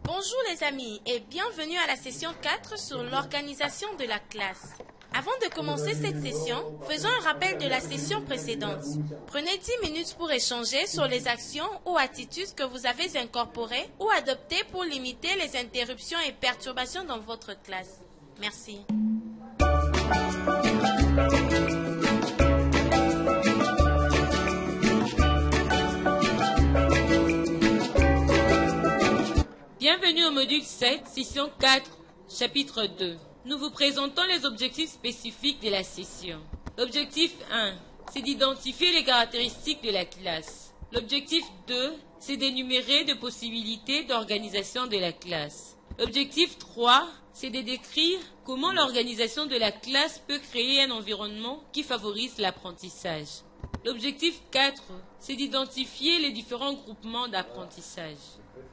Bonjour les amis et bienvenue à la session 4 sur l'organisation de la classe. Avant de commencer cette session, faisons un rappel de la session précédente. Prenez 10 minutes pour échanger sur les actions ou attitudes que vous avez incorporées ou adoptées pour limiter les interruptions et perturbations dans votre classe. Merci. Bienvenue au module 7, session 4, chapitre 2. Nous vous présentons les objectifs spécifiques de la session. L'objectif 1, c'est d'identifier les caractéristiques de la classe. L'objectif 2, c'est d'énumérer des possibilités d'organisation de la classe. L'objectif 3, c'est de décrire comment l'organisation de la classe peut créer un environnement qui favorise l'apprentissage. L'objectif 4, c'est d'identifier les différents groupements d'apprentissage.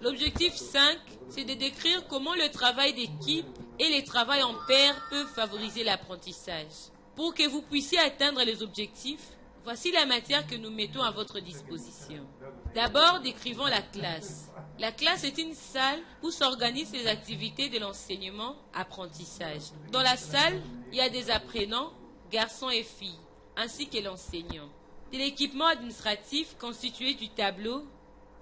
L'objectif 5, c'est de décrire comment le travail d'équipe et les travails en pair peuvent favoriser l'apprentissage. Pour que vous puissiez atteindre les objectifs, voici la matière que nous mettons à votre disposition. D'abord, décrivons la classe. La classe est une salle où s'organisent les activités de l'enseignement-apprentissage. Dans la salle, il y a des apprenants, garçons et filles, ainsi que l'enseignant. De l'équipement administratif constitué du tableau,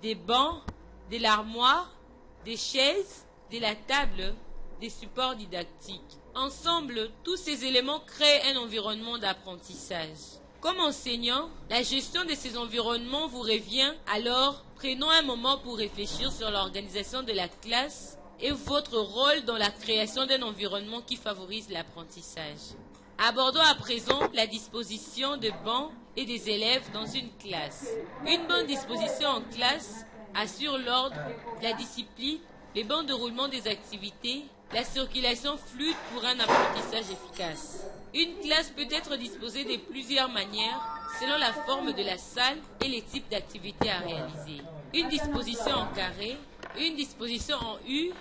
des bancs, de l'armoire, des chaises, de la table, des supports didactiques. Ensemble, tous ces éléments créent un environnement d'apprentissage. Comme enseignant, la gestion de ces environnements vous revient, alors prenons un moment pour réfléchir sur l'organisation de la classe et votre rôle dans la création d'un environnement qui favorise l'apprentissage. Abordons à présent la disposition de bancs et des élèves dans une classe. Une bonne disposition en classe assure l'ordre, la discipline, les bancs de roulement des activités, la circulation fluide pour un apprentissage efficace. Une classe peut être disposée de plusieurs manières selon la forme de la salle et les types d'activités à réaliser. Une disposition en carré, une disposition en U,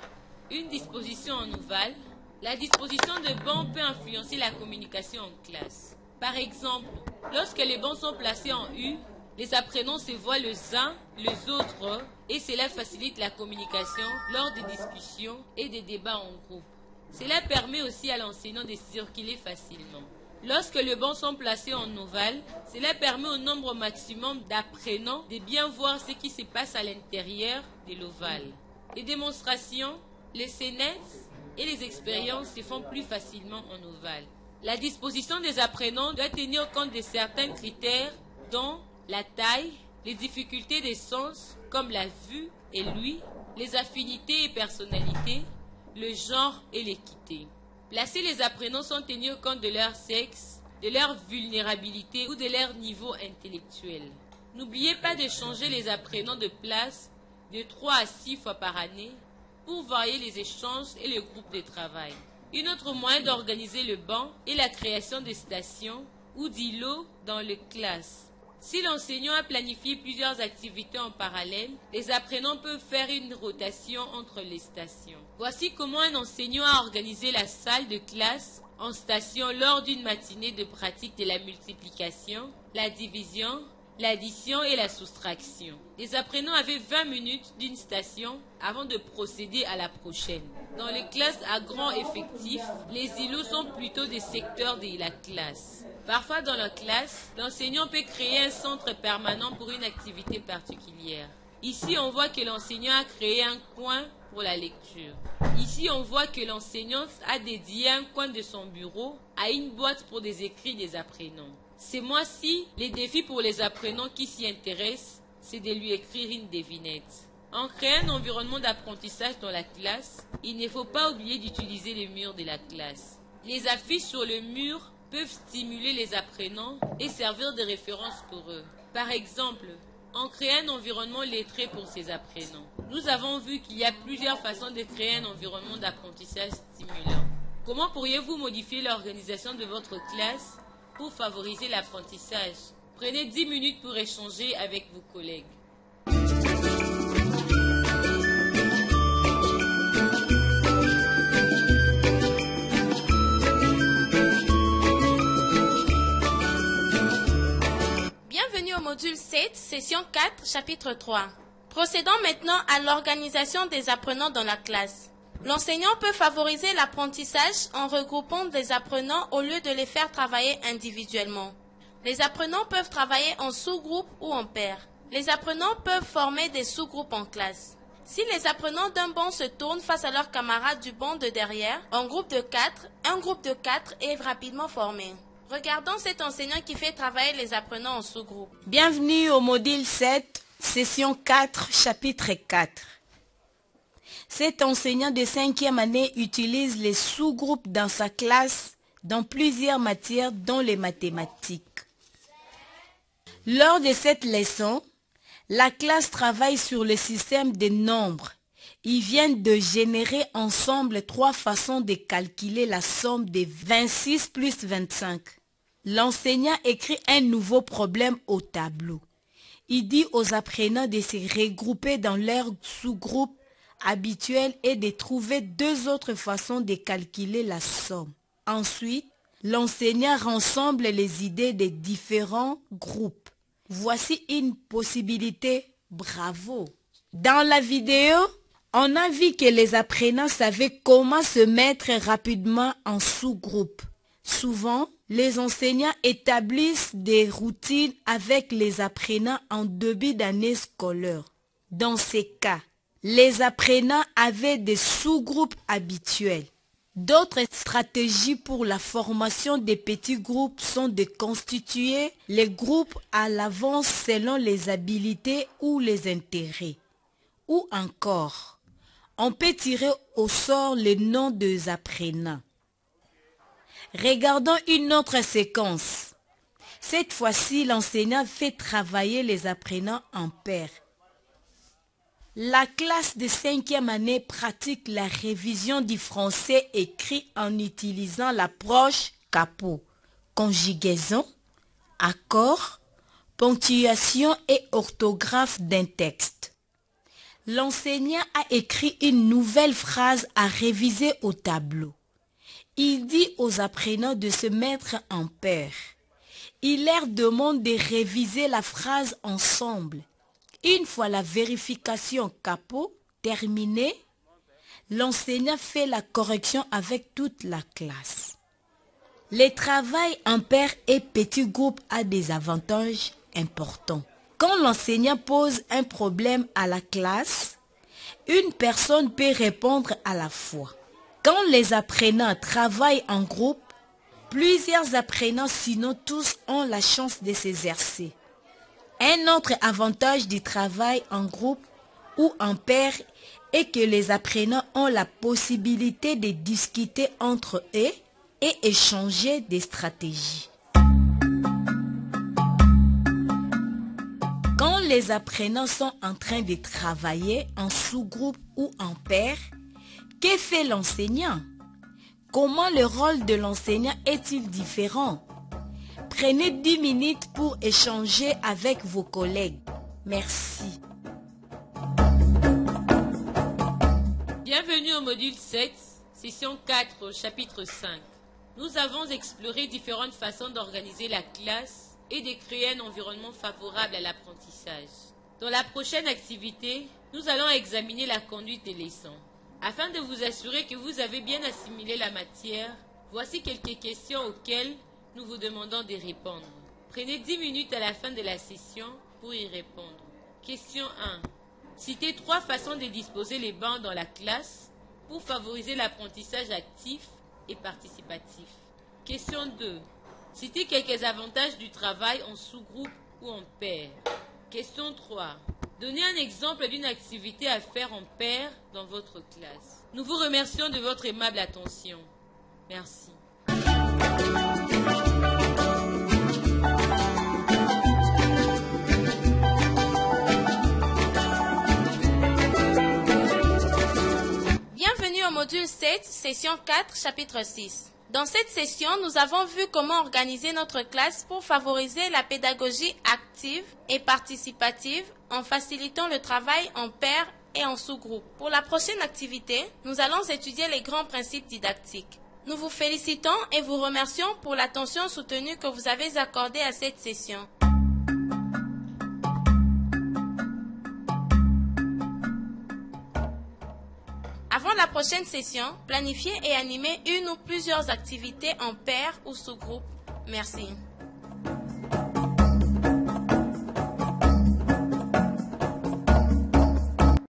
une disposition en ovale. La disposition de bancs peut influencer la communication en classe. Par exemple, lorsque les bancs sont placés en U, les apprenants se voient les uns les autres et cela facilite la communication lors des discussions et des débats en groupe. Cela permet aussi à l'enseignant de circuler facilement. Lorsque les bancs sont placés en ovale, cela permet au nombre maximum d'apprenants de bien voir ce qui se passe à l'intérieur de l'ovale. Les démonstrations, les scénettes et les expériences se font plus facilement en ovale. La disposition des apprenants doit tenir compte de certains critères dont la taille, les difficultés des sens comme la vue et l'ouïe, les affinités et personnalités, le genre et l'équité. Placer les apprenants sans tenir compte de leur sexe, de leur vulnérabilité ou de leur niveau intellectuel. N'oubliez pas de changer les apprenants de place de 3 à 6 fois par année pour varier les échanges et les groupes de travail. Un autre moyen d'organiser le banc est la création de stations ou d'îlots dans les classes. Si l'enseignant a planifié plusieurs activités en parallèle, les apprenants peuvent faire une rotation entre les stations. Voici comment un enseignant a organisé la salle de classe en station lors d'une matinée de pratique de la multiplication, la division, l'addition et la soustraction. Les apprenants avaient 20 minutes d'une station avant de procéder à la prochaine. Dans les classes à grand effectif, les îlots sont plutôt des secteurs de la classe. Parfois dans la classe, l'enseignant peut créer un centre permanent pour une activité particulière. Ici, on voit que l'enseignant a créé un coin pour la lecture. Ici, on voit que l'enseignant a dédié un coin de son bureau à une boîte pour des écrits des apprenants. Ces mois-ci, les défis pour les apprenants qui s'y intéressent, c'est de lui écrire une devinette. En créant un environnement d'apprentissage dans la classe, il ne faut pas oublier d'utiliser les murs de la classe. Les affiches sur le mur peuvent stimuler les apprenants et servir de référence pour eux. Par exemple, en créant un environnement lettré pour ces apprenants. Nous avons vu qu'il y a plusieurs façons de créer un environnement d'apprentissage stimulant. Comment pourriez-vous modifier l'organisation de votre classe pour favoriser l'apprentissage? Prenez 10 minutes pour échanger avec vos collègues. Bienvenue au module 7, session 4, chapitre 3. Procédons maintenant à l'organisation des apprenants dans la classe. L'enseignant peut favoriser l'apprentissage en regroupant des apprenants au lieu de les faire travailler individuellement. Les apprenants peuvent travailler en sous-groupe ou en paire. Les apprenants peuvent former des sous-groupes en classe. Si les apprenants d'un banc se tournent face à leurs camarades du banc de derrière, en groupe de 4, un groupe de 4 est rapidement formé. Regardons cet enseignant qui fait travailler les apprenants en sous-groupe. Bienvenue au module 7, session 4, chapitre 4. Cet enseignant de 5e année utilise les sous-groupes dans sa classe dans plusieurs matières dont les mathématiques. Lors de cette leçon, la classe travaille sur le système des nombres. Ils viennent de générer ensemble 3 façons de calculer la somme de 26 plus 25. L'enseignant écrit un nouveau problème au tableau. Il dit aux apprenants de se regrouper dans leurs sous-groupes habituels et de trouver 2 autres façons de calculer la somme. Ensuite, l'enseignant rassemble les idées des différents groupes. Voici une possibilité, bravo! Dans la vidéo, on a vu que les apprenants savaient comment se mettre rapidement en sous-groupe. Souvent, les enseignants établissent des routines avec les apprenants en début d'année scolaire. Dans ces cas, les apprenants avaient des sous-groupes habituels. D'autres stratégies pour la formation des petits groupes sont de constituer les groupes à l'avance selon les habiletés ou les intérêts. Ou encore, on peut tirer au sort le nom des apprenants. Regardons une autre séquence. Cette fois-ci, l'enseignant fait travailler les apprenants en paire. La classe de 5e année pratique la révision du français écrit en utilisant l'approche CAPO, conjugaison, accord, ponctuation et orthographe d'un texte. L'enseignant a écrit une nouvelle phrase à réviser au tableau. Il dit aux apprenants de se mettre en paire. Il leur demande de réviser la phrase ensemble. Une fois la vérification CAPO terminée, l'enseignant fait la correction avec toute la classe. Le travail en paire et petit groupe a des avantages importants. Quand l'enseignant pose un problème à la classe, une personne peut répondre à la fois. Quand les apprenants travaillent en groupe, plusieurs apprenants, sinon tous, ont la chance de s'exercer. Un autre avantage du travail en groupe ou en paire est que les apprenants ont la possibilité de discuter entre eux et échanger des stratégies. Quand les apprenants sont en train de travailler en sous-groupe ou en paire, que fait l'enseignant? Comment le rôle de l'enseignant est-il différent? Prenez 10 minutes pour échanger avec vos collègues. Merci. Bienvenue au module 7, session 4, chapitre 5. Nous avons exploré différentes façons d'organiser la classe et de créer un environnement favorable à l'apprentissage. Dans la prochaine activité, nous allons examiner la conduite des leçons. Afin de vous assurer que vous avez bien assimilé la matière, voici quelques questions auxquelles nous vous demandons de répondre. Prenez 10 minutes à la fin de la session pour y répondre. Question 1. Citez 3 façons de disposer les bancs dans la classe pour favoriser l'apprentissage actif et participatif. Question 2. Citez quelques avantages du travail en sous-groupe ou en paire. Question 3. Donnez un exemple d'une activité à faire en paire dans votre classe. Nous vous remercions de votre aimable attention. Merci. Bienvenue au module 7, session 4, chapitre 6. Dans cette session, nous avons vu comment organiser notre classe pour favoriser la pédagogie active et participative en facilitant le travail en paire et en sous-groupe. Pour la prochaine activité, nous allons étudier les grands principes didactiques. Nous vous félicitons et vous remercions pour l'attention soutenue que vous avez accordée à cette session. Avant la prochaine session, planifiez et animez une ou plusieurs activités en paire ou sous-groupe. Merci.